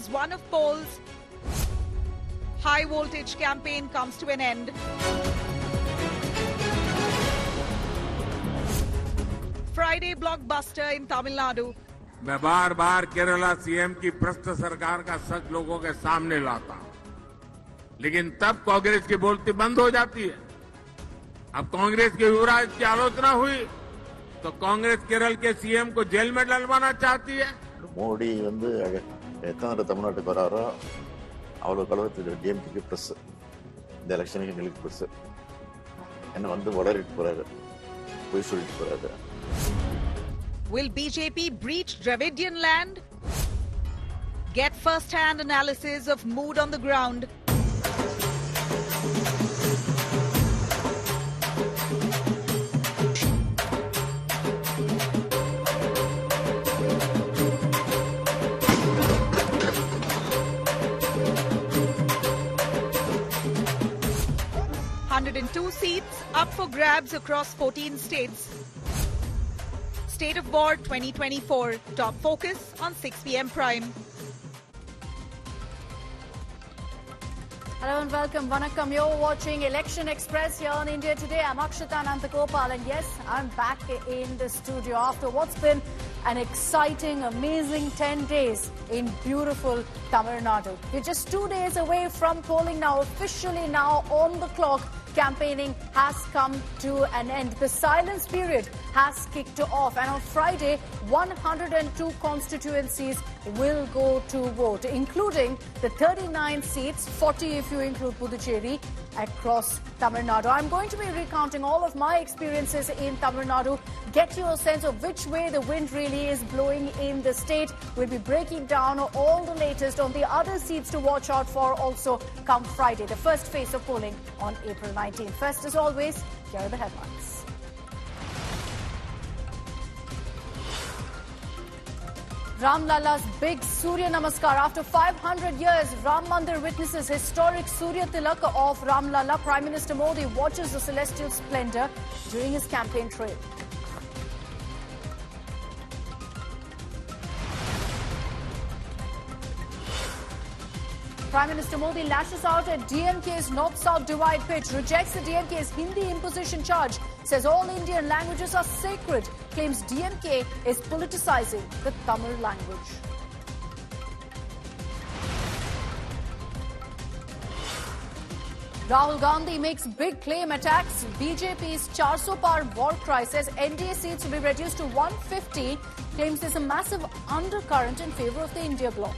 phase 1 of polls. High voltage campaign comes to an end. Friday blockbuster in Tamil Nadu. मैं बार बार Kerala CM की भ्रष्ट सरकार का सच लोगों के सामने लाता हूं, लेकिन तब कांग्रेस की बोलती बंद हो जाती है। अब कांग्रेस के युवराज की आलोचना हुई तो कांग्रेस केरल के सीएम को जेल में डलवाना चाहती है। மோடி வந்து எத்தனை தமிழ்நாட்டுக்கு வராரோ அவ்வளவு கலவரத்துக்கு டிஎம்கேக்கு பிரஸ், இந்த எலெக்ஷனுக்கு எங்களுக்கு பிரஸ் என்ன வந்து வளரிட்டு போறாரு, போய் சொல்லிட்டு போறாரு. Will BJP breach Dravidian land? Get first-hand analysis of mood on the ground. Two seats up for grabs across 14 states. State of War 2024. Top focus on 6 p.m. Prime. Hello and welcome. Vanakkam. You're watching Election Express here on India Today. I'm Akshita Nandagopal, and yes, I'm back in the studio after what's been an exciting, amazing 10 days in beautiful Tamil Nadu. We're just 2 days away from polling now, officially now on the clock. Campaigning has come to an end. The silence period has kicked off, and on Friday, 102 constituencies will go to vote, including the 39 seats, 40 if you include Puducherry, across Tamil Nadu. I'm going to be recounting all of my experiences in Tamil Nadu, get you a sense of which way the wind really is blowing in the state. We'll be breaking down all the latest on the other seats to watch out for also come Friday, the first phase of polling on April 19th. First, as always, here are the headlines. Ram Lala's big Surya Namaskar. After 500 years, Ram Mandir witnesses historic Surya Tilak of Ram Lala. Prime Minister Modi watches the celestial splendor during his campaign trail. Prime Minister Modi lashes out at DMK's North-South divide pitch, rejects the DMK's Hindi imposition charge, says all Indian languages are sacred, claims DMK is politicizing the Tamil language. Rahul Gandhi makes big claim, attacks BJP's 400 par war cry, says NDA seats will be reduced to 150, claims there's a massive undercurrent in favour of the India bloc.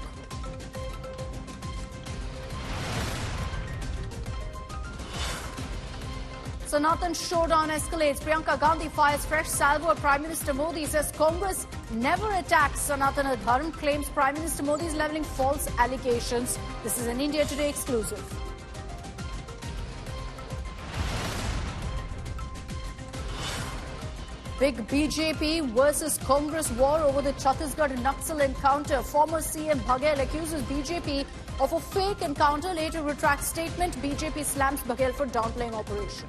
Sanatan showdown escalates. Priyanka Gandhi fires fresh salvo at Prime Minister Modi, says Congress never attacks Sanatan Dharm, claims Prime Minister Modi is levelling false allegations. This is an India Today exclusive. Big BJP versus Congress war over the Chhattisgarh Naxal encounter. Former CM Baghel accuses BJP of a fake encounter, later retracts statement. BJP slams Baghel for downplaying operation.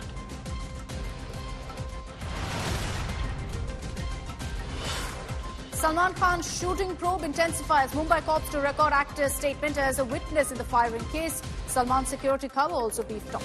Salman Khan's shooting probe intensifies. Mumbai cops to record actor's statement as a witness in the firing case. Salman's security cover also beefed up.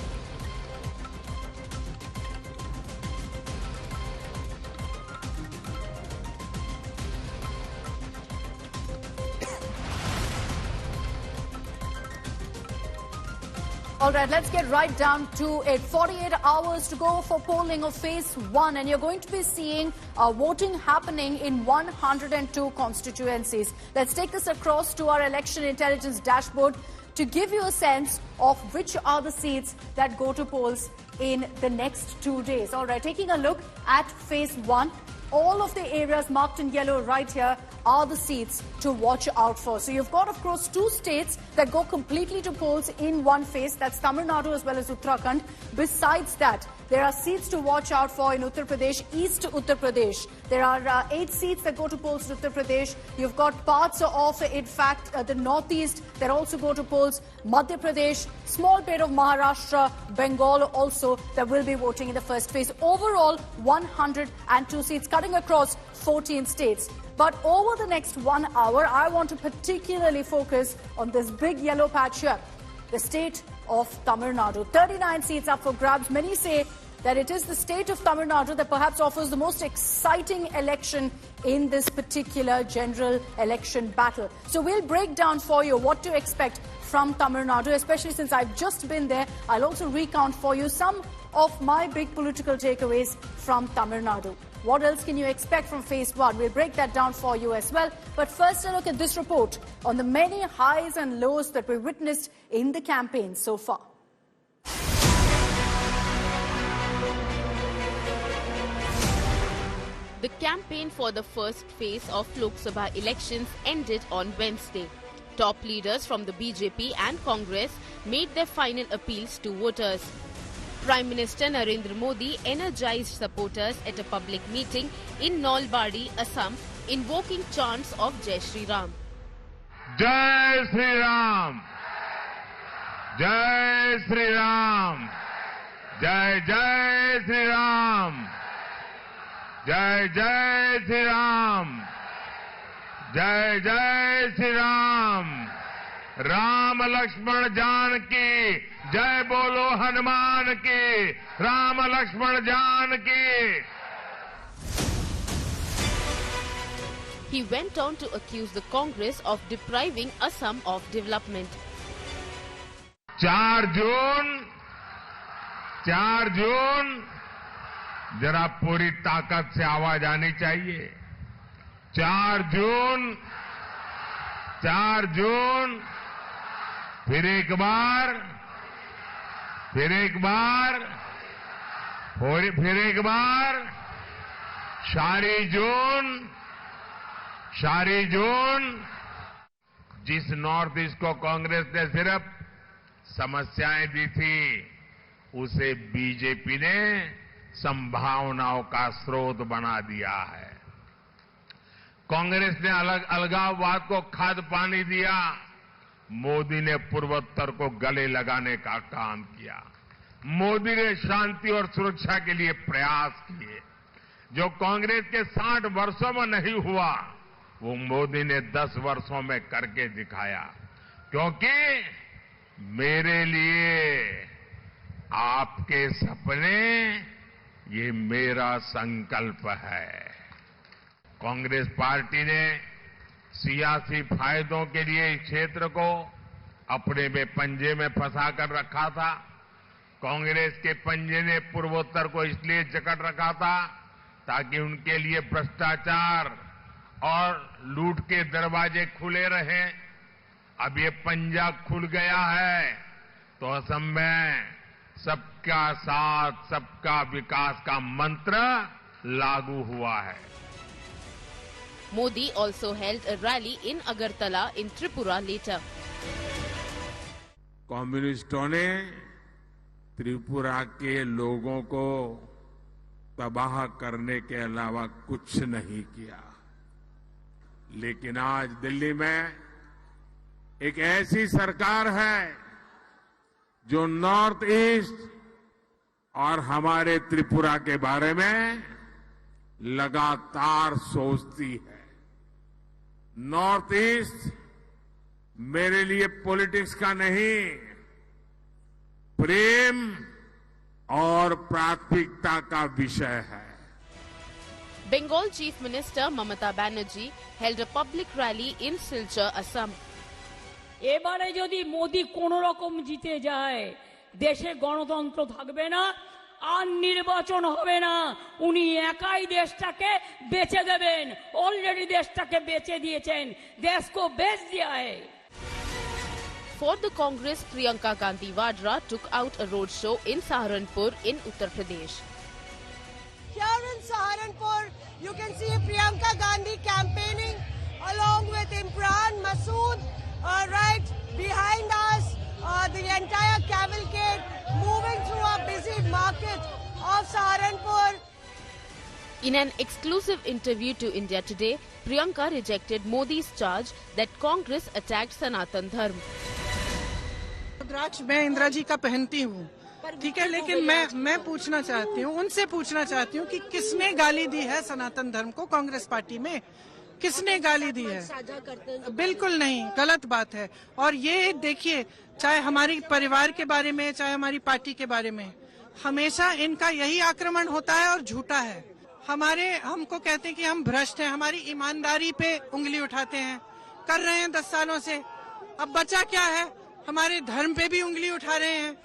All right, let's get right down to it. 48 hours to go for polling of phase 1, and you're going to be seeing voting happening in 102 constituencies. Let's take this across to our election intelligence dashboard to give you a sense of which are the seats that go to polls in the next 2 days. All right, taking a look at phase 1. All of the areas marked in yellow right here are the seats to watch out for. So you've got, of course, 2 states that go completely to polls in one phase. That's Tamil Nadu as well as Uttarakhand. Besides that, there are seats to watch out for in Uttar Pradesh, East Uttar Pradesh. There are 8 seats that go to polls in Uttar Pradesh. You've got parts of, in fact, the Northeast that also go to polls. Madhya Pradesh, small bit of Maharashtra, Bengal also that will be voting in the first phase. Overall, 102 seats cutting across 14 states. But over the next 1 hour, I want to particularly focus on this big yellow patch here, the state of Tamil Nadu. 39 seats up for grabs. Many say that it is the state of Tamil Nadu that perhaps offers the most exciting election in this particular general election battle. So we'll break down for you what to expect from Tamil Nadu, especially since I've just been there. I'll also recount for you some of my big political takeaways from Tamil Nadu. What else can you expect from phase one? We'll break that down for you as well. But first, a look at this report on the many highs and lows that we witnessed in the campaign so far. The campaign for the first phase of Lok Sabha elections ended on Wednesday. Top leaders from the BJP and Congress made their final appeals to voters. Prime Minister Narendra Modi energized supporters at a public meeting in Nalbari, Assam, invoking chants of Jai Shri Ram. Jai Shri Ram! Jai Shri Ram! Jai Jai Shri Ram! Jai Jai Shri Ram! Jai Jai Shri Ram! Ram Lakshman Janaki जय बोलो हनुमान की Ram Lakshman Janaki. He went on to accuse the Congress of depriving Assam of development. 4 जून जरा पूरी ताकत से आवाज आनी चाहिए. 4 जून फिर एक बार 4 जून जिस नॉर्थ ईस्ट को कांग्रेस ने सिर्फ समस्याएं दी थी उसे बीजेपी ने संभावनाओं का स्रोत बना दिया है. कांग्रेस ने अलगाववाद को खाद पानी दिया. मोदी ने पूर्वोत्तर को गले लगाने का काम किया. मोदी ने शांति और सुरक्षा के लिए प्रयास किए. जो कांग्रेस के 60 वर्षों में नहीं हुआ वो मोदी ने 10 वर्षों में करके दिखाया. क्योंकि मेरे लिए आपके सपने ये मेरा संकल्प है. कांग्रेस पार्टी ने सियासी फायदों के लिए इस क्षेत्र को अपने में पंजे में फंसा कर रखा था. कांग्रेस के पंजे ने पूर्वोत्तर को इसलिए जकड़ रखा था ताकि उनके लिए भ्रष्टाचार और लूट के दरवाजे खुले रहें. अब ये पंजा खुल गया है तो असम में सबका साथ सबका विकास का मंत्र लागू हुआ है. Modi also held a rally in Agartala in Tripura later. कम्युनिस्टों ने त्रिपुरा के लोगों को तबाह करने के अलावा कुछ नहीं किया. लेकिन आज दिल्ली में एक ऐसी सरकार है जो नॉर्थ ईस्ट और हमारे त्रिपुरा के बारे में लगातार सोचती है. नॉर्थ ईस्ट मेरे लिए पॉलिटिक्स का नहीं प्रेम और प्राथमिकता का विषय है. Bengal Chief Minister Mamata Banerjee held a public rally in Silchar, Assam. এবারে যদি মোদি কোন রকম জিতে যায় দেশে গণতন্ত্র থাকবে না আর নির্বাচন হবে না. উনি একাই দেশটাকে বেচে দেবেন. অলরেডি দেশটাকে বেচে দিয়েছেন. দেশ को बेच दिया है. For the Congress, Priyanka Gandhi Vadra took out a roadshow in Saharanpur in Uttar Pradesh. Here in Saharanpur, you can see Priyanka Gandhi campaigning along with Imran Masood. Right behind us, the entire cavalcade moving through a busy market of Saharanpur. In an exclusive interview to India Today, Priyanka rejected Modi's charge that Congress attacked Sanatan Dharma. रुद्राक्ष मैं इंदिरा जी का पहनती हूँ, ठीक है, लेकिन मैं पूछना चाहती हूँ, उनसे पूछना चाहती हूँ कि किसने गाली दी है सनातन धर्म को कांग्रेस पार्टी में? किसने गाली दी है? बिल्कुल नहीं, गलत बात है। और ये देखिए, चाहे हमारी परिवार के बारे में, चाहे हमारी पार्टी के बारे में, हमेशा इनका यही आक्रमण होता है और झूठा है। हमको कहते हैं कि हम भ्रष्ट हैं, हमारी ईमानदारी पे उंगली उठाते हैं, कर रहे हैं 10 सालों से। अब बचा क्या है? हमारे धर्म पे भी उंगली उठा रहे हैं।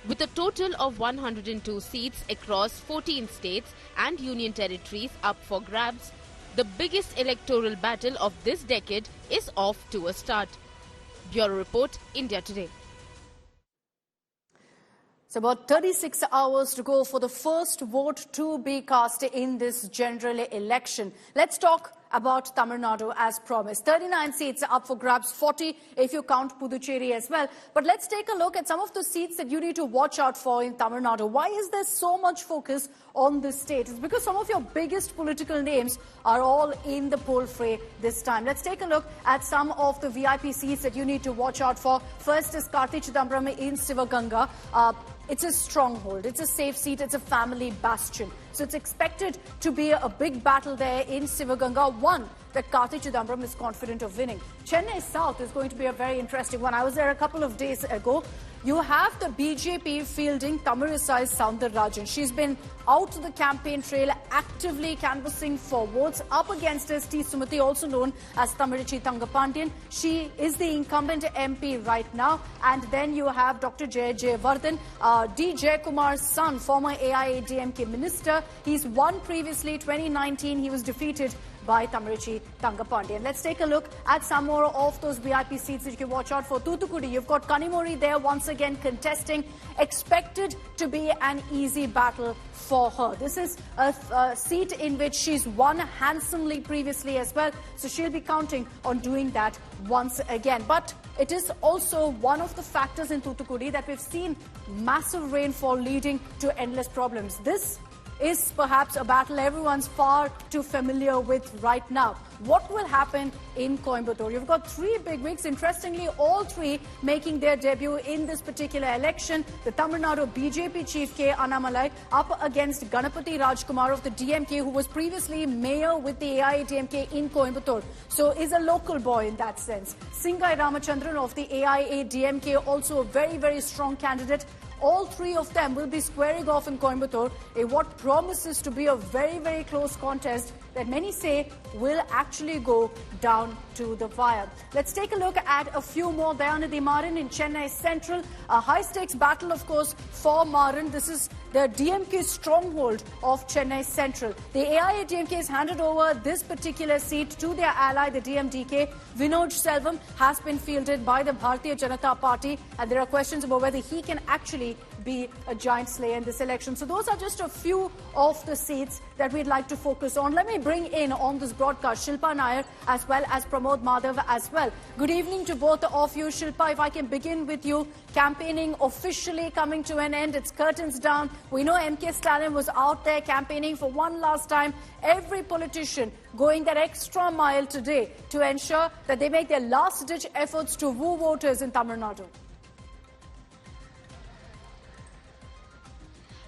With a total of 102 seats across 14 states and union territories up for grabs, the biggest electoral battle of this decade is off to a start. Bureau Report, India Today. It's about 36 hours to go for the first vote to be cast in this general election. Let's talk about Tamil Nadu as promised. 39 seats up for grabs, 40 if you count Puducherry as well. But let's take a look at some of the seats that you need to watch out for in Tamil Nadu. Why is there so much focus on this state? It's because some of your biggest political names are all in the poll fray this time. Let's take a look at some of the VIP seats that you need to watch out for. First is Karti Chidambaram in Sivaganga. It's a stronghold, it's a safe seat, it's a family bastion. So it's expected to be a big battle there in Sivaganga, one that Karti Chidambaram is confident of winning. Chennai South is going to be a very interesting one. I was there a couple of days ago. You have the BJP fielding Tamilisai Soundararajan. She's been out to the campaign trail, actively canvassing for votes up against T. Sumati, also known as Tamilichi Thangapandian. She is the incumbent MP right now. And then you have Dr. Jay Jayavardhan, D. Jayakumar's son, former AIADMK minister. He's won previously, 2019. He was defeated by Tamilichi Thangapandian. Let's take a look at some more of those VIP seats that you can watch out for. Thoothukudi, you've got Kanimori there once again contesting. Expected to be an easy battle for her. This is a seat in which she's won handsomely previously as well, so she'll be counting on doing that once again. But it is also one of the factors in Thoothukudi that we've seen massive rainfall leading to endless problems. This is perhaps a battle everyone's far too familiar with right now. What will happen in Coimbatore? You've got three bigwigs, interestingly, all three making their debut in this particular election. The Tamil Nadu BJP chief K. Annamalai up against Ganapati Rajkumar of the DMK, who was previously mayor with the AIADMK in Coimbatore. So is a local boy in that sense. Singai Ramachandran of the AIADMK, also a very, very strong candidate. All three of them will be squaring off in Coimbatore in what promises to be a very, very close contest that many say will actually go down to the wire. Let's take a look at a few more. Dayanidhi Maran in Chennai Central. A high-stakes battle, of course, for Maran. This is the DMK stronghold of Chennai Central. The AIADMK has handed over this particular seat to their ally, the DMDK. Vinod Selvam has been fielded by the Bharatiya Janata Party, and there are questions about whether he can actually be a giant slayer in this election. So those are just a few of the seats that we'd like to focus on. Let me bring in on this broadcast Shilpa Nair as well as Pramod Madhav as well. Good evening to both of you. Shilpa, if I can begin with you. Campaigning officially coming to an end. It's curtains down. We know MK Stalin was out there campaigning for one last time. Every politician going that extra mile today to ensure that they make their last-ditch efforts to woo voters in Tamil Nadu.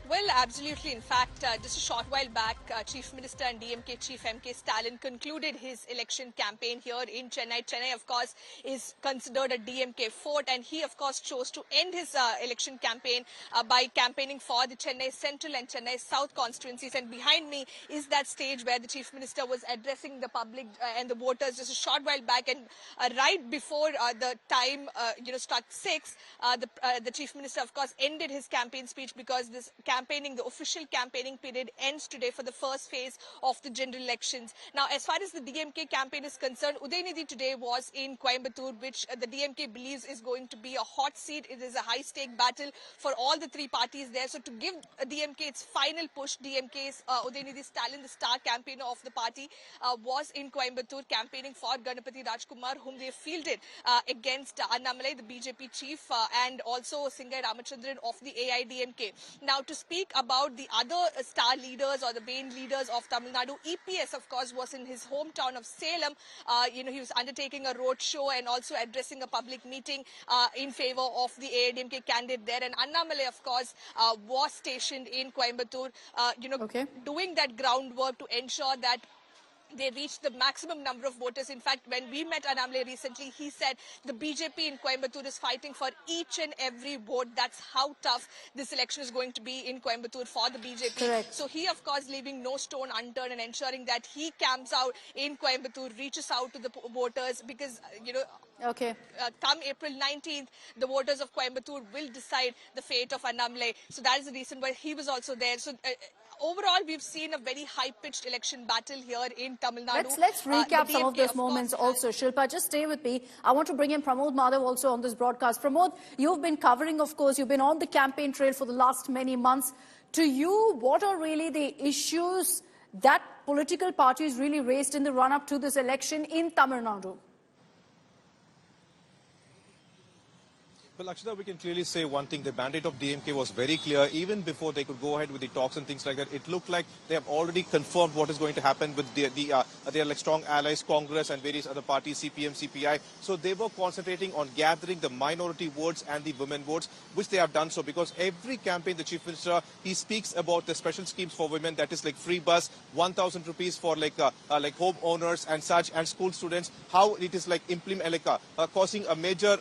Well, absolutely. In fact, just a short while back, Chief Minister and DMK Chief MK Stalin concluded his election campaign here in Chennai. Chennai, of course, is considered a DMK fort, and he, of course, chose to end his election campaign by campaigning for the Chennai Central and Chennai South constituencies. And behind me is that stage where the Chief Minister was addressing the public and the voters just a short while back. And right before the time, struck 6, the Chief Minister, of course, ended his campaign speech because this the official campaigning period ends today for the first phase of the general elections. Now, as far as the DMK campaign is concerned, Udaynidhi today was in Coimbatore, which the DMK believes is going to be a hot seat. It is a high-stake battle for all the three parties there. So to give DMK its final push, DMK's Udaynidhi Stalin, the star campaigner of the party, was in Coimbatore campaigning for Ganapati Rajkumar, whom they fielded against Annamalai, the BJP chief, and also Singai Ramachandran of the AIADMK. Now, to speak about the other star leaders or the main leaders of Tamil Nadu, EPS, of course, was in his hometown of Salem. He was undertaking a road show and also addressing a public meeting in favor of the AIADMK candidate there. And Annamalai, of course, was stationed in Coimbatore, doing that groundwork to ensure that they reached the maximum number of voters. In fact, when we met Annamalai recently, he said the BJP in Coimbatore is fighting for each and every vote. That's how tough this election is going to be in Coimbatore for the BJP. Correct. So he, of course, leaving no stone unturned and ensuring that he camps out in Coimbatore, reaches out to the voters because, come April 19th, the voters of Coimbatore will decide the fate of Annamalai. So that is the reason why he was also there. So overall, we've seen a very high-pitched election battle here in Tamil Nadu. Let's recap some of those moments also. Shilpa, just stay with me. I want to bring in Pramod Madhav also on this broadcast. Pramod, you've been covering, of course, you've been on the campaign trail for the last many months. To you, what are really the issues that political parties really raised in the run-up to this election in Tamil Nadu? Well, Akshita, we can clearly say one thing. The mandate of DMK was very clear. Even before they could go ahead with the talks and things like that, it looked like they have already confirmed what is going to happen with their like strong allies, Congress and various other parties, CPM, CPI. So they were concentrating on gathering the minority votes and the women votes, which they have done so because every campaign, the Chief Minister, he speaks about the special schemes for women, that is like free bus, 1,000 rupees for like home owners and such, and school students, how it is like causing a major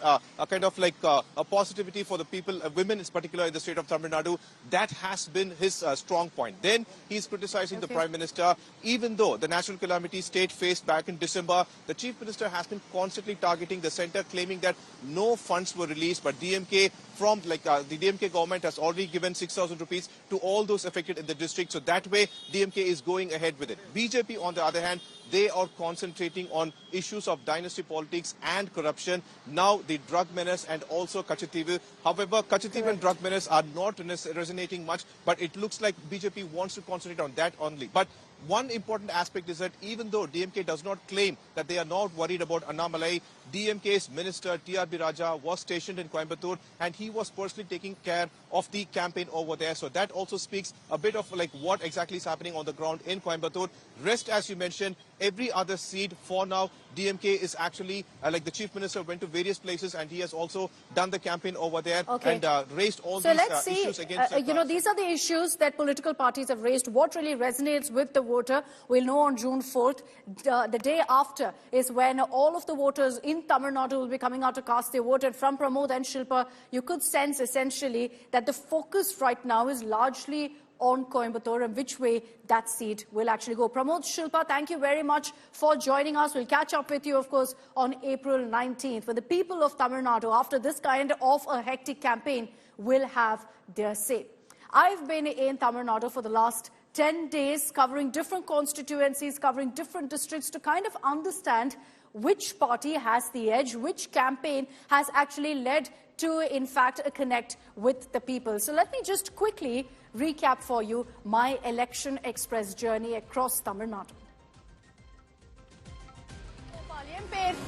kind of like a positivity for the people, women in particular in the state of Tamil Nadu. That has been his strong point. Then he's criticizing the Prime Minister. Even though the national calamity state faced back in December, the Chief Minister has been constantly targeting the centre, claiming that no funds were released, but DMK from the DMK government has already given 6,000 rupees to all those affected in the district. So that way, DMK is going ahead with it. BJP, on the other hand, they are concentrating on issues of dynasty politics and corruption. Now, the drug menace and also Kachativu. However, Kachativu and drug menace are not resonating much, but it looks like BJP wants to concentrate on that only. But one important aspect is that even though DMK does not claim that they are not worried about Annamalai, DMK's minister TRB Raja was stationed in Coimbatore and he was personally taking care of the campaign over there. So that also speaks a bit of like what exactly is happening on the ground in Coimbatore. Rest, as you mentioned, every other seat for now, DMK is actually like the Chief Minister went to various places and he has also done the campaign over there and raised all these issues against. These are the issues that political parties have raised. What really resonates with the voter, we'll know on June 4th. The day after is when all of the voters in Tamil Nadu will be coming out to cast their vote. And from Pramod and Shilpa, you could sense essentially that the focus right now is largely on Coimbatore and which way that seat will actually go. Pramod, Shilpa, thank you very much for joining us. We'll catch up with you, of course, on April 19th, when the people of Tamil Nadu, after this kind of a hectic campaign, will have their say. I've been in Tamil Nadu for the last 10 days, covering different constituencies, covering different districts to kind of understand which party has the edge, which campaign has actually led to, in fact, a connect with the people. So let me just quickly recap for you my Election Express journey across Tamil Nadu.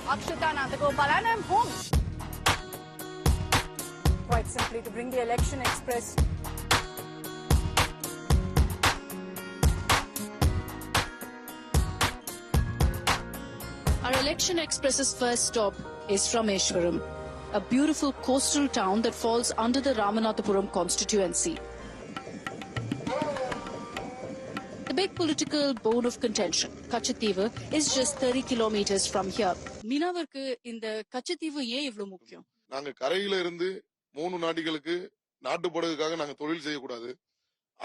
Akshita Nandagopal, and I'm home. Quite simply to bring the Election Express Our Election Express's first stop is Rameshwaram, a beautiful coastal town that falls under the Ramanathapuram constituency. The big political bone of contention, Kachativu, is just 30 kilometers from here. மீனவருக்கு இந்த கச்சத்தீவு ஏன் இவ்வளவு முக்கியம்? நாங்க கரையில இருந்து 3 நாடுகளுக்கு நாட்டு படகுக்காக நாங்க தொழில் செய்யக்கூடாது.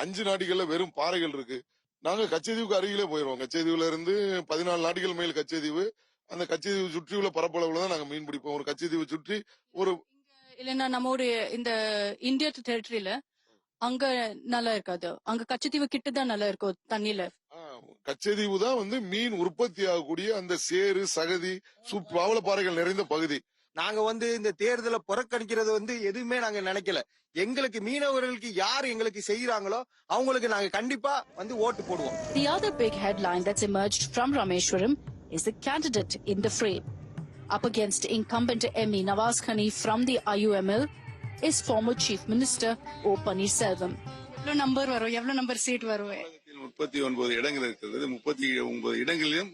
5 நாடுகள்ல வெறும் பாறைகள் இருக்கு. நாங்க கச்சத்தீவுக்கு அருகிலே போயிடுவோம். கச்சத்தீவுல இருந்து 14 நாடுகள் மேல் கச்சத்தீவு. அந்த கச்சத்தீவு சுற்றியுள்ள பரப்பளவுல தான் நாங்க மீன் பிடிப்போம். ஒரு கச்சத்தீவு சுற்றி ஒரு இல்லன்னா நம்ம ஒரு இந்த இந்தியா டெரிட்டரியில அங்க நல்லா இருக்காது. அங்க கச்சத்தீவு கிட்ட தான் நல்லா இருக்கும் தண்ணியில. கச்சத்தீவு தான் மீன் உற்பத்தி ஆகக்கூடிய அந்த சேறு சகதி பவளப்பாறைகள் நிறைந்த பகுதி. நாங்க இந்த தேர்தலை புறக்கணிக்கிறது எதுவுமே நாங்க நினைக்கல. எங்களுக்கு மீனவர்களுக்கு யார் எங்களுக்கு செய்யறாங்களோ அவங்களுக்கு நாங்க கண்டிப்பா ஓட்டு போடுவோம். The other big headline that's emerged from Rameshwaram is the candidate in the fray. Up against incumbent MP Nawaz Khani from the IUML is former Chief Minister O. Pannirselvam. எவ்வளவு நம்பர் சீட் வரும்? 39 இடங்கள் இருக்கிறது. 39 இடங்களிலும்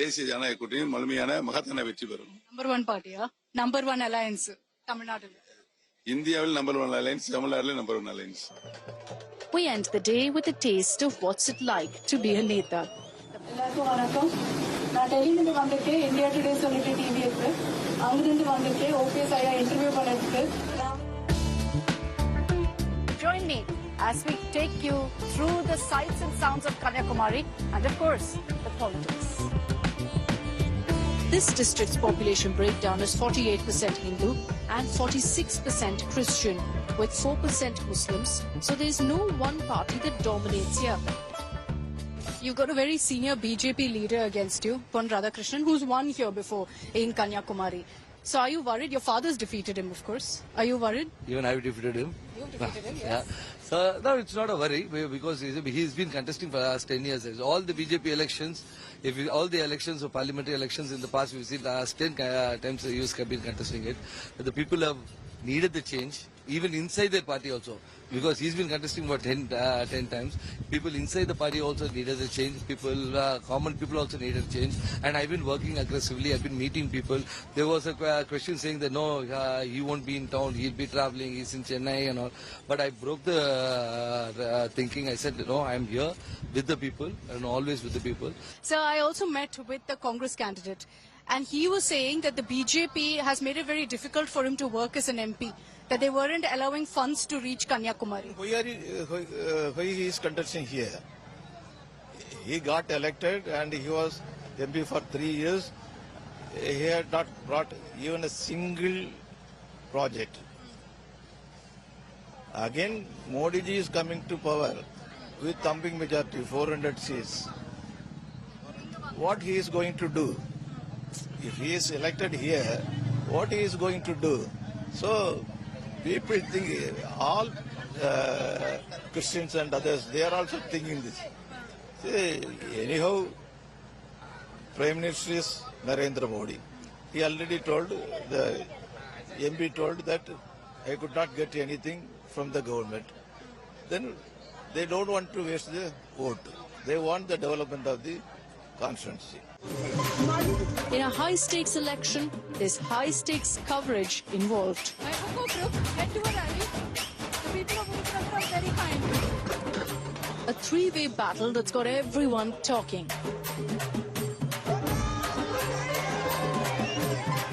தேசிய ஜனநாயக கூட்டணி முழுமையான மகத்தான வெற்றி பெறும். நம்பர் 1 பார்ட்டியா? நம்பர் 1 அலையன்ஸ் தமிழ்நாட்டில். இந்தியாவில் நம்பர் 1 அலையன்ஸ், தமிழ்நாட்டில் number 1 alliance. We end the day with a taste of what's it like to be a Neta. The எல்லாருக்கும் வணக்கம். நான் டெல்லியிலிருந்து வந்திருக்கேன். இந்தியா டுடே சொல்லிட்டு டிவி இருக்கு. அங்கிருந்து வந்திருக்கேன். ஓபிஎஸ் ஐயா இன்டர்வியூ பண்ணதுக்கு. Join me as we take you through the sights and sounds of Kanyakumari and, of course, the politics. This district's population breakdown is 48% Hindu and 46% Christian, with 4% Muslims. So there's no one party that dominates here. You've got a very senior BJP leader against you, Pon Radhakrishnan, who's won here before in Kanyakumari. So are you worried? Your father's defeated him, of course. Are you worried? Even I've defeated him. You've defeated him, yes. Yeah. So, no, it's not a worry because he's been contesting for the last 10 years. All the BJP elections, all the elections or parliamentary elections in the past, we've seen last 10 times the youth have been contesting it. But the people have needed the change, even inside their party also. Because he's been contesting for 10 times. People inside the party also needed a change. Common people also needed change. And I've been working aggressively. I've been meeting people. There was a question saying that no, he won't be in town. He'll be traveling. He's in Chennai and all. But I broke the thinking. I said, no, I'm here with the people and always with the people. So I also met with the Congress candidate, and he was saying that the BJP has made it very difficult for him to work as an MP, that they weren't allowing funds to reach Kanyakumari. Why he is contesting here? He got elected and he was MP for 3 years. He had not brought even a single project. Again, Modi ji is coming to power with thumping majority, 400 seats. What he is going to do? If he is elected here, what he is going to do? So, people think all Christians and others, they are also thinking this. See, anyhow, Prime Minister is Narendra Modi. He already told, the MP told that I could not get anything from the government. Then they don't want to waste the vote. They want the development of the constituency. In a high-stakes election, there's high-stakes coverage involved. Get to a rally. The people of Uttarakhand are very kind. A three-way battle that's got everyone talking.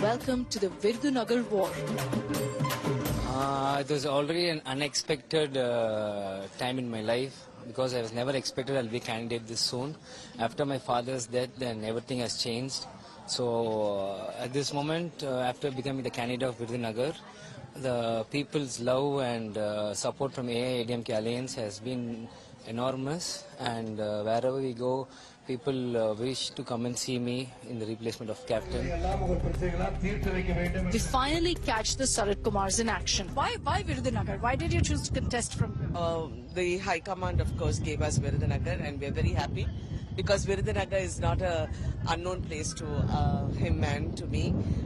Welcome to the Virudhunagar War. It was already an unexpected time in my life because I was never expected I'll be a candidate this soon. After my father's death, then everything has changed. So at this moment, after becoming the candidate of Virudhunagar, the people's love and support from AIADMK Alliance has been enormous, and wherever we go, people wish to come and see me in the replacement of captain. We finally catch the Sarat Kumars in action. Why Virudhunagar? Why did you choose to contest from here? The High Command, of course, gave us Virudhunagar, and we're very happy because Virudhunagar is not an unknown place to him and to me.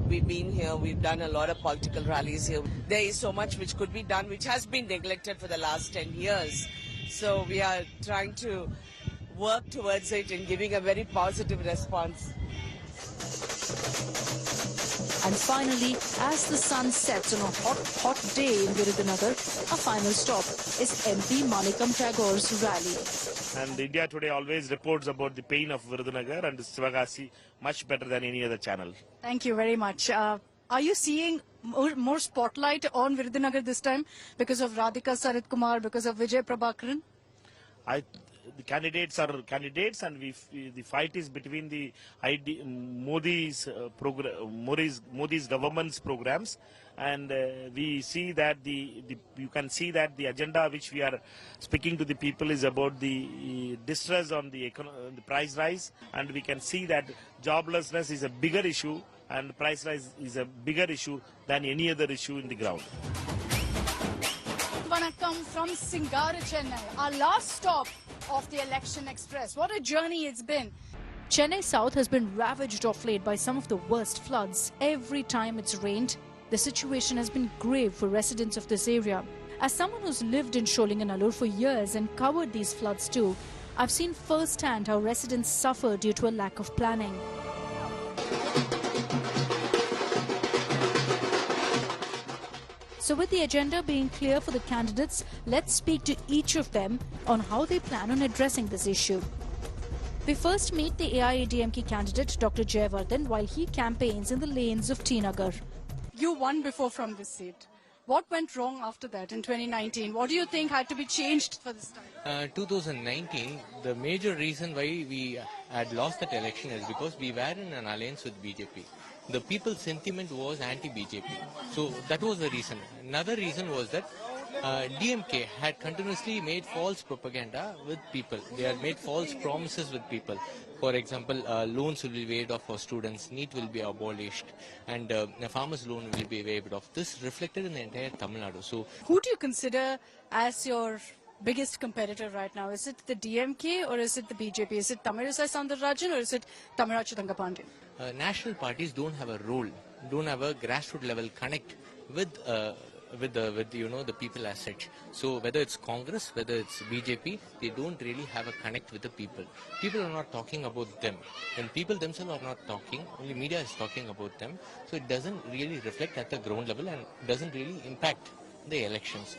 We've been here, we've done a lot of political rallies here. There is so much which could be done, which has been neglected for the last 10 years. So we are trying to work towards it and giving a very positive response. And finally, as the sun sets on a hot day in Virudhunagar, our final stop is MP Manikam Tagore's rally. And India Today always reports about the pain of Virudhunagar and Sivagasi much better than any other channel. Thank you very much. Are you seeing more spotlight on Virudhunagar this time because of Radhika Sarat Kumar, because of Vijay Prabhakaran? The candidates are candidates, and the fight is between the Modi's government's programs, and we see that you can see that the agenda which we are speaking to the people is about the distress on the price rise, and we can see that joblessness is a bigger issue and price rise is a bigger issue than any other issue in the ground. Vanakkam from Singara, Chennai, our last stop of the Election Express. What a journey it's been. Chennai South has been ravaged of late by some of the worst floods. Every time it's rained, the situation has been grave for residents of this area. As someone who's lived in Sholinganallur for years and covered these floods too, I've seen firsthand how residents suffer due to a lack of planning. So with the agenda being clear for the candidates, let's speak to each of them on how they plan on addressing this issue. We first meet the AIADMK candidate Dr. Jayawardene while he campaigns in the lanes of T Nagar. You won before from this seat. What went wrong after that in 2019? What do you think had to be changed for this time? 2019, the major reason why we had lost that election is because we were in an alliance with BJP. The people's sentiment was anti-BJP. So that was the reason. Another reason was that DMK had continuously made false propaganda with people. They had made false promises with people. For example, loans will be waived off for students, NEET will be abolished, and the farmers' loan will be waived off. This reflected in the entire Tamil Nadu. So, who do you consider as your biggest competitor right now? Is it the DMK or is it the BJP? Is it Tamilisai Soundararajan or is it Tamiraj Thangapandian? National parties don't have a role, don't have a grassroots level connect with the people as such. So whether it's Congress, whether it's BJP, they don't really have a connect with the people. People are not talking about them. When people themselves are not talking, only media is talking about them. So it doesn't really reflect at the ground level and doesn't really impact the elections.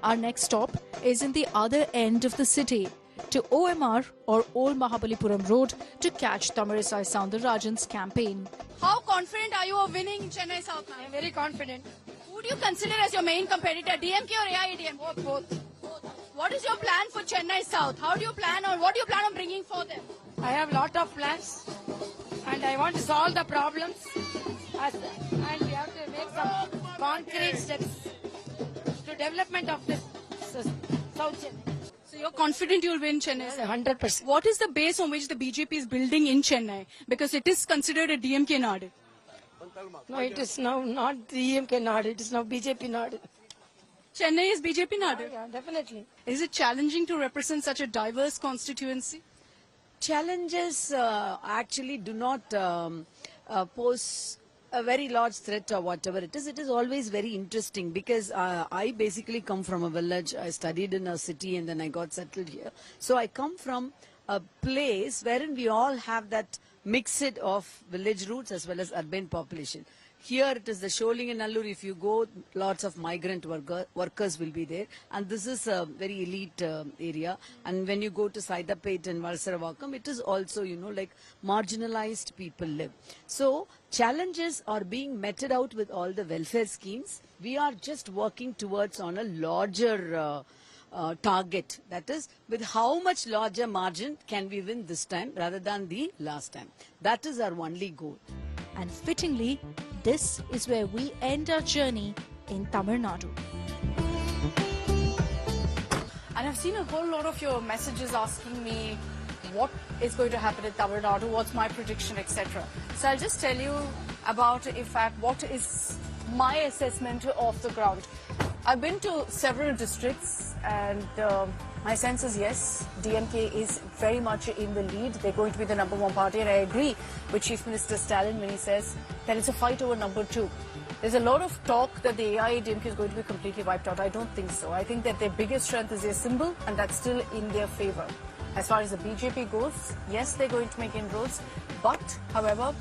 Our next stop is in the other end of the city, to OMR or Old Mahabalipuram Road, to catch Tamilisai Soundararajan's campaign. How confident are you of winning in Chennai South now? I am very confident. Who do you consider as your main competitor, DMK or AIADMK? Both. What is your plan for Chennai South? How do you plan on, what do you plan on bringing for them? I have a lot of plans and I want to solve the problems and we have to make some concrete steps to development of this South Chennai. So you're confident you'll win Chennai? 100%. What is the base on which the BJP is building in Chennai? Because it is considered a DMK Nadu. No, it is now not DMK Nadu, it is now BJP Nadu. Chennai is BJP Nadu? Yeah, definitely. Is it challenging to represent such a diverse constituency? Challenges actually do not pose a very large threat or whatever it is always very interesting because I basically come from a village. I studied in a city and then I got settled here. So I come from a place wherein we all have that mixed of village roots as well as urban population. Here it is the Sholing and Nallur. If you go, lots of migrant workers will be there. And this is a very elite area. And when you go to Saidapet and Valsaravakam, it is also, like marginalized people live. So challenges are being meted out with all the welfare schemes. We are just working towards on a larger target. That is, with how much larger margin can we win this time rather than the last time. That is our only goal. And fittingly, this is where we end our journey in Tamil Nadu. And I've seen a whole lot of your messages asking me what is going to happen in Tamil Nadu, what's my prediction, etc. So I'll just tell you about, in fact, what is my assessment of the ground. I've been to several districts and my sense is yes, DMK is very much in the lead. They're going to be the #1 party, and I agree with Chief Minister Stalin when he says that it's a fight over #2. There's a lot of talk that the AIADMK is going to be completely wiped out. I don't think so. I think that their biggest strength is their symbol, and that's still in their favor. As far as the BJP goes, yes, they're going to make inroads, but, however,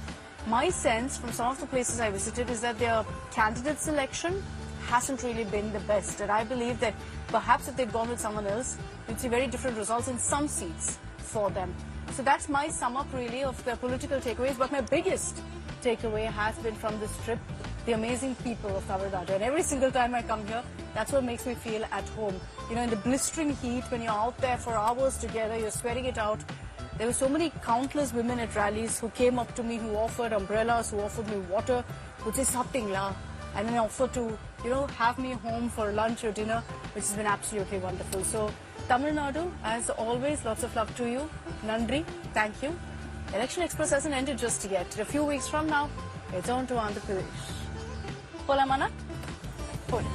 my sense from some of the places I visited is that their candidate selection hasn't really been the best, and I believe that perhaps if they'd gone with someone else, you'd see very different results in some seats for them. So that's my sum up really of the political takeaways, but my biggest takeaway has been from this trip, the amazing people of Tamil Nadu. And every single time I come here, that's what makes me feel at home. You know, in the blistering heat, when you're out there for hours together, you're sweating it out. There were so many countless women at rallies who came up to me, who offered umbrellas, who offered me water, who said something la, and then offered to, have me home for lunch or dinner, which has been absolutely wonderful. So, Tamil Nadu, as always, lots of love to you. Nandri, thank you. Election Express hasn't ended just yet. A few weeks from now, it's on to Andhra Pradesh. Polamana? Poli.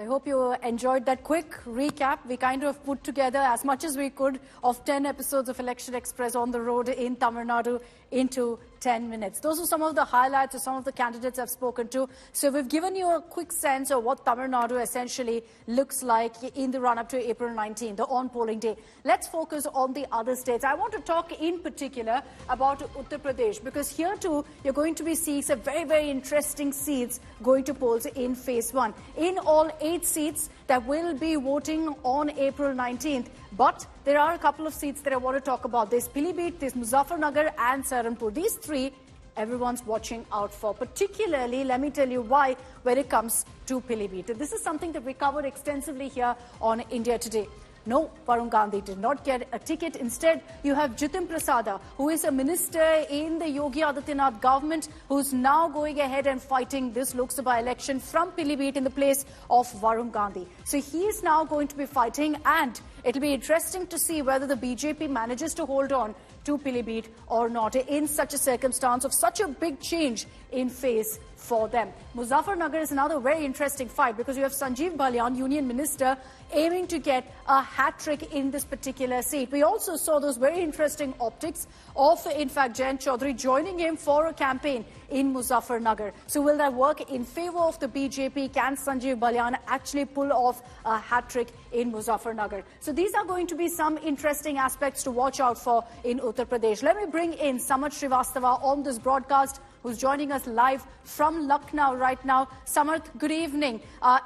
I hope you enjoyed that quick recap. We kind of put together as much as we could of 10 episodes of Election Express on the road in Tamil Nadu into 10 minutes. Those are some of the highlights of some of the candidates I've spoken to. So we've given you a quick sense of what Tamil Nadu essentially looks like in the run-up to April 19, the on-polling day. Let's focus on the other states. I want to talk in particular about Uttar Pradesh, because here too you're going to be seeing some very, very interesting seats going to polls in phase 1. In all 8 seats that will be voting on April 19th. But there are a couple of seats that I want to talk about. There's Pilibhit, there's Muzaffarnagar and Saharanpur. These 3, everyone's watching out for. Particularly, let me tell you why, when it comes to Pilibhit. This is something that we covered extensively here on India Today. No, Varun Gandhi did not get a ticket. Instead, you have Jitin Prasada, who is a minister in the Yogi Adityanath government, who's now going ahead and fighting this Lok Sabha election from Pilibhit in the place of Varun Gandhi. So he is now going to be fighting, and it'll be interesting to see whether the BJP manages to hold on to Pilibhit or not in such a circumstance of such a big change in phase for them. Muzaffarnagar is another very interesting fight, because you have Sanjeev Balyan, Union Minister, aiming to get a hat-trick in this particular seat. We also saw those very interesting optics of, in fact, Jayant Chaudhary joining him for a campaign in Muzaffarnagar. So will that work in favour of the BJP? Can Sanjeev Balyan actually pull off a hat-trick in Muzaffarnagar? So these are going to be some interesting aspects to watch out for in Uttar Pradesh. Let me bring in Samarth Srivastava on this broadcast, who's joining us live from Lucknow right now. Samarth, good evening.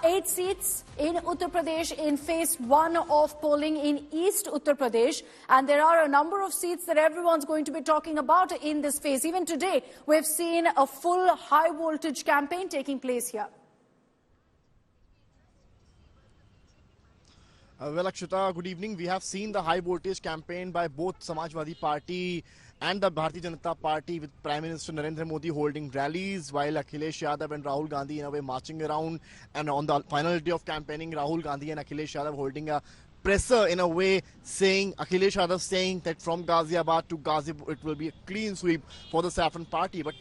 8 seats in Uttar Pradesh in phase 1 of polling in East Uttar Pradesh. And there are a number of seats that everyone's going to be talking about in this phase. Even today, we've seen a full high-voltage campaign taking place here. Well, Akshita, good evening. We have seen the high-voltage campaign by both Samajwadi Party and the Bharatiya Janata Party, with Prime Minister Narendra Modi holding rallies, while Akhilesh Yadav and Rahul Gandhi in a way marching around. And on the final day of campaigning, Rahul Gandhi and Akhilesh Yadav holding a presser in a way, saying, Akhilesh Yadav saying that from Ghaziabad to Ghazipur it will be a clean sweep for the Saffron Party. But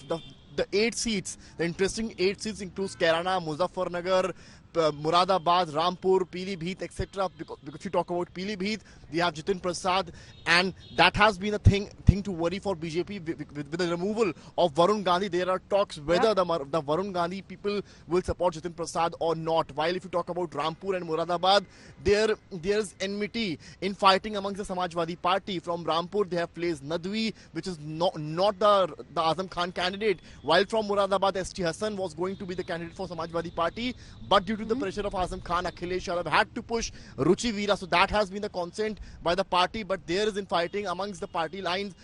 the 8 seats, the interesting 8 seats includes Kairana, Muzaffarnagar, Muradabad, Rampur, Pilibhit, etc. Because if you talk about Pilibhit, we have Jitin Prasad, and that has been a thing to worry for BJP with the removal of Varun Gandhi. There are talks whether the Varun Gandhi people will support Jitin Prasad or not. While if you talk about Rampur and Muradabad, there is enmity in fighting amongst the Samajwadi Party. From Rampur, they have placed Nadwi, which is not the Azam Khan candidate. While from Muradabad, ST Hassan was going to be the candidate for Samajwadi Party, but due to the pressure of Azam Khan, Akhilesh Yadav had to push Ruchi Veera. So that has been the consent by the party, but there is infighting amongst the party lines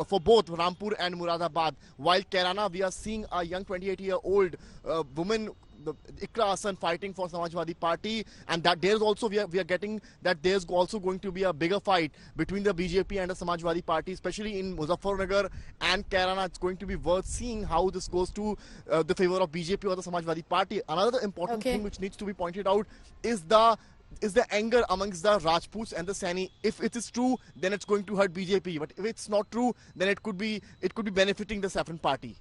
for both Rampur and Muradabad. While Kairana, we are seeing a young 28-year-old woman, Ikra Hassan, fighting for Samajwadi Party, and that there's also we are getting that there's also going to be a bigger fight between the BJP and the Samajwadi Party, especially in Muzaffarnagar and Kairana. It's going to be worth seeing how this goes to the favor of BJP or the Samajwadi Party. Another important thing which needs to be pointed out is the anger amongst the Rajputs and the Saini. If it is true, then it's going to hurt BJP. But if it's not true, then it could be benefiting the Saffron Party.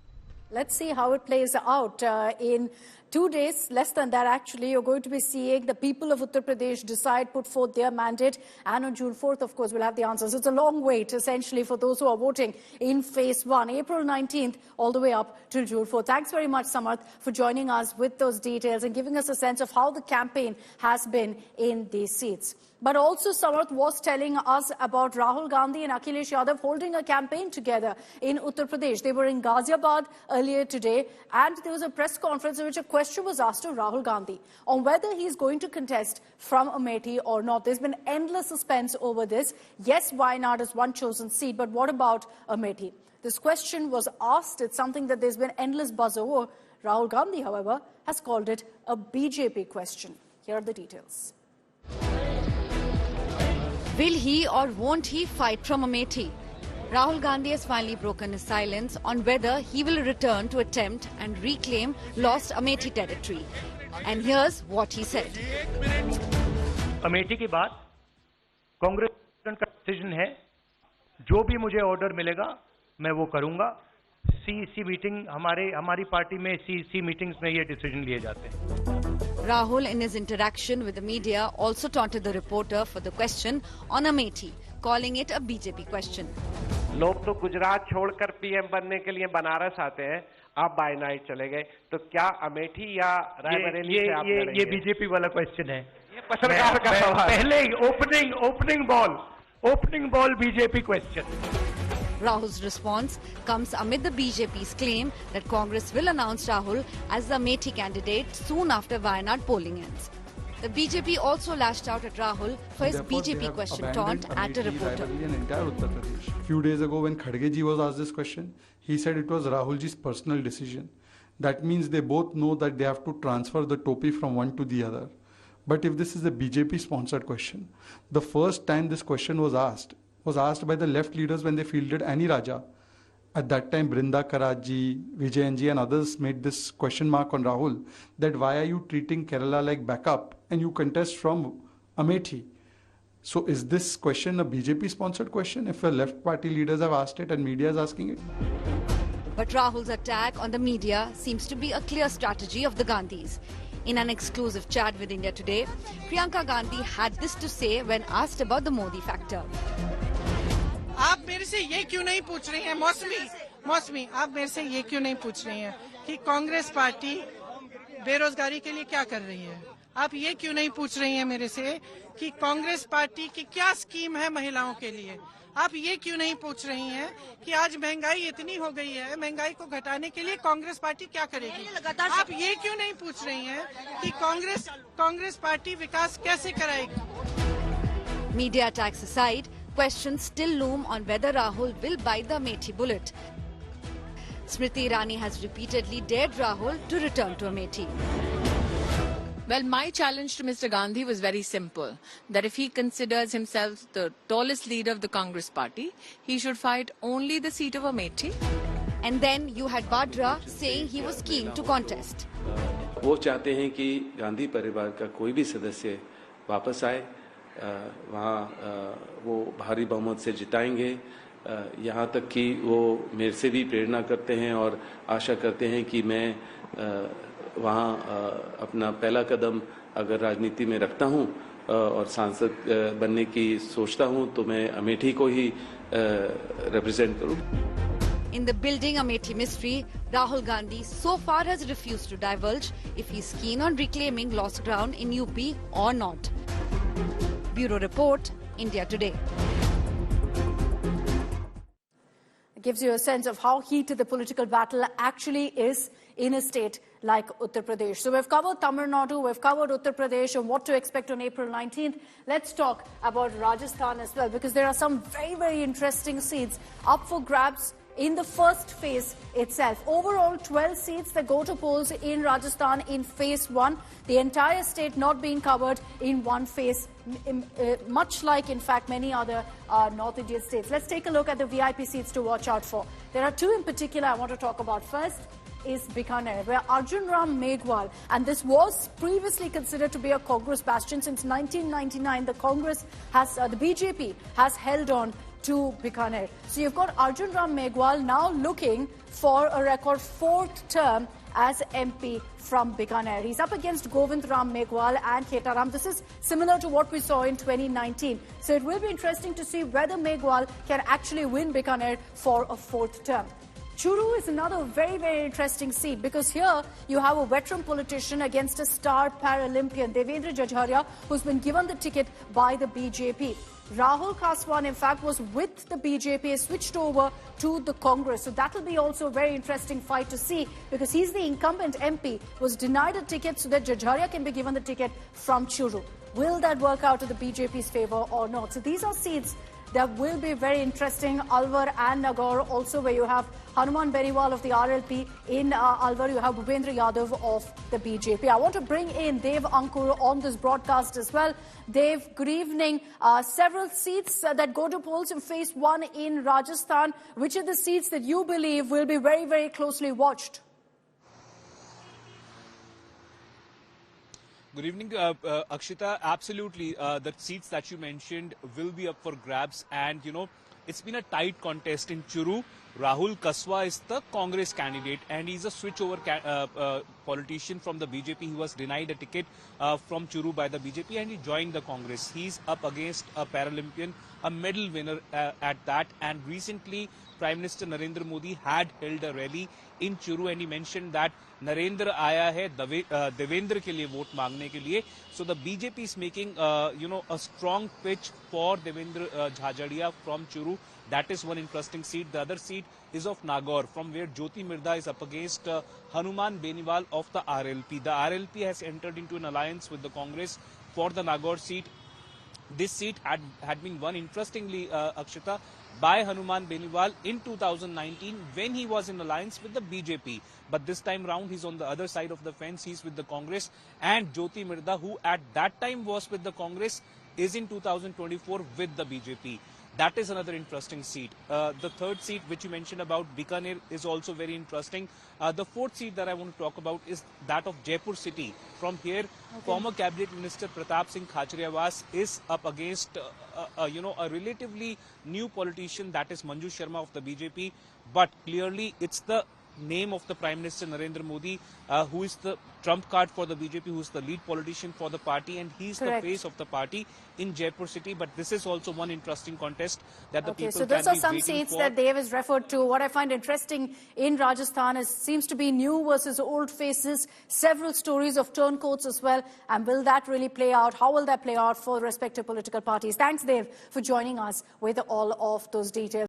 Let's see how it plays out. In 2 days, less than that actually, you're going to be seeing the people of Uttar Pradesh decide, put forth their mandate, and on June 4th, of course, we'll have the answers. It's a long wait, essentially, for those who are voting in phase 1, April 19th, all the way up till June 4th. Thanks very much, Samarth, for joining us with those details and giving us a sense of how the campaign has been in these seats. But also, Samarth was telling us about Rahul Gandhi and Akhilesh Yadav holding a campaign together in Uttar Pradesh. They were in Ghaziabad earlier today, and there was a press conference in which a question was asked to Rahul Gandhi on whether he's going to contest from Amethi or not. There's been endless suspense over this. Yes, Wayanad is one chosen seat, but what about Amethi? This question was asked. It's something that there's been endless buzz over. Rahul Gandhi, however, has called it a BJP question. Here are the details. Will he or won't he fight from Amethi? Rahul Gandhi has finally broken his silence on whether he will return to attempt and reclaim lost Amethi territory. And here's what he said. Amethi के बाद कांग्रेस का decision है, जो भी मुझे order मिलेगा मैं वो करूंगा. सीईसी मीटिंग हमारी पार्टी में सीईसी मीटिंग्स में ये डिसीजन लिए जाते हैं. Rahul, in his interaction with the media, also taunted the reporter for the question on Amethi, calling it a BJP question. लोग तो गुजरात छोड़कर पीएम बनने के लिए बनारस आते हैं, आप बाय नाइट चले गए, तो क्या अमेठी या रायबरेली से आप लड़ेंगे? ये बीजेपी वाला क्वेश्चन है, ये पत्रकार का सवाल। पहले opening ball BJP question. Rahul's response comes amid the BJP's claim that Congress will announce Rahul as the Amethi candidate soon after Wayanad polling ends. The BJP also lashed out at Rahul for his BJP question taunt at a reporter. Few days ago when Khadge ji was asked this question, he said it was Rahul ji's personal decision. That means they both know that they have to transfer the topi from one to the other. But if this is a BJP sponsored question, the first time this question was asked by the left leaders when they fielded Annie Raja. At that time, Brinda Karaji, Vijayanji and others made this question mark on Rahul that why are you treating Kerala like backup and you contest from Amethi? So is this question a BJP sponsored question if the left party leaders have asked it and media is asking it? But Rahul's attack on the media seems to be a clear strategy of the Gandhis. In an exclusive chat with India Today, Priyanka Gandhi had this to say when asked about the Modi factor. आप मेरे से ये क्यों नहीं पूछ रही हैं मौसमी आप मेरे से ये क्यों नहीं पूछ रही हैं कि कांग्रेस पार्टी बेरोजगारी के लिए क्या कर रही है? आप ये क्यों नहीं पूछ रही हैं मेरे से कि कांग्रेस पार्टी की क्या स्कीम है महिलाओं के लिए? आप ये क्यों नहीं पूछ रही हैं कि आज महंगाई इतनी हो गई है, महंगाई को घटाने के लिए कांग्रेस पार्टी क्या करेगी? आप ये क्यों नहीं पूछ रही हैं कि कांग्रेस पार्टी विकास कैसे कराएगी? Media attacks aside, questions still loom on whether Rahul will bite the Amethi bullet. Smriti Irani has repeatedly dared Rahul to return to Amethi. Well, my challenge to Mr. Gandhi was very simple, that if he considers himself the tallest leader of the Congress party, he should fight only the seat of Amethi. And then you had Vadra saying he was keen to contest. वो चाहते हैं कि गांधी परिवार का कोई भी सदस्य वापस आए, वहाँ वो भारी बहुमत से जिताएंगे, यहाँ तक कि वो मेरे से भी प्रेरणा करते हैं और आशा करते हैं कि मैं वहाँ अपना पहला कदम अगर राजनीति में रखता हूँ और सांसद बनने की सोचता हूँ तो मैं अमेठी को ही रिप्रेजेंट करूँ. In the building Amethi mystery, Rahul Gandhi so far has refused to divulge if he's keen on reclaiming lost ground in UP or not. Bureau Report, India Today. It gives you a sense of how heated the political battle actually is in a state like Uttar Pradesh. So we've covered Tamil Nadu, we've covered Uttar Pradesh and what to expect on April 19th. Let's talk about Rajasthan as well, because there are some very, very interesting seats up for grabs in the first phase itself. Overall, 12 seats that go to polls in Rajasthan in phase 1. The entire state not being covered in one phase, much like, in fact, many other North Indian states. Let's take a look at the VIP seats to watch out for. There are two in particular I want to talk about. First is Bikaner, where Arjun Ram Meghwal, and this was previously considered to be a Congress bastion. Since 1999, the BJP has held on to Bikaner. So you've got Arjun Ram Meghwal now looking for a record 4th term as MP from Bikaner. He's up against Govind Ram Meghwal and Khetaram. This is similar to what we saw in 2019. So it will be interesting to see whether Meghwal can actually win Bikaner for a 4th term. Churu is another very, very interesting seat, because here you have a veteran politician against a star Paralympian, Devendra Jajharia, who's been given the ticket by the BJP. Rahul Kaswan, in fact, was with the BJP, switched over to the Congress. So that will be also a very interesting fight to see, because he's the incumbent MP, was denied a ticket so that Jajharia can be given the ticket from Churu. Will that work out to the BJP's favour or not? So these are seats that will be very interesting. Alwar and Nagaur, also where you have Hanuman Beriwal of the RLP. In Alwar, you have Bhupendra Yadav of the BJP. I want to bring in Dev Ankur on this broadcast as well. Dev, good evening. Several seats that go to polls in phase 1 in Rajasthan. Which are the seats that you believe will be very, very closely watched? Good evening, Akshita. Absolutely, the seats that you mentioned will be up for grabs, and it's been a tight contest in Churu. Rahul Kaswa is the Congress candidate and he's a switchover politician from the BJP. He was denied a ticket from Churu by the BJP and he joined the Congress. He's up against a Paralympian, a medal winner at that, and recently Prime Minister Narendra Modi had held a rally in Churu and he mentioned that Narendra आया है देवेंद्र के लिए vote मांगने के लिए. So the BJP is making a strong pitch for Devendra Jhajhadia from Churu. That is one interesting seat. The other seat is of Nagaur, from where Jyoti Mirda is up against Hanuman Beniwal of the RLP. The RLP has entered into an alliance with the Congress for the Nagaur seat. This seat had been won, interestingly, Akshita, by Hanuman Beniwal in 2019 when he was in alliance with the BJP. But this time round, he's on the other side of the fence. He's with the Congress. And Jyoti Mirda, who at that time was with the Congress, is in 2024 with the BJP. That is another interesting seat. The third seat, which you mentioned about, Bikaner, is also very interesting. The fourth seat that I want to talk about is that of Jaipur City. From here, former Cabinet Minister Pratap Singh Khachariawas is up against, a relatively new politician, that is Manju Sharma of the BJP. But clearly, it's the name of the Prime Minister Narendra Modi, who is the trump card for the BJP, who is the lead politician for the party, and he's the face of the party in Jaipur City. But this is also one interesting contest that the people can be waiting for. So those are some seats that Dev has referred to. What I find interesting in Rajasthan is seems to be new versus old faces, several stories of turncoats as well. And will that really play out? How will that play out for respective political parties? Thanks, Dev, for joining us with all of those details.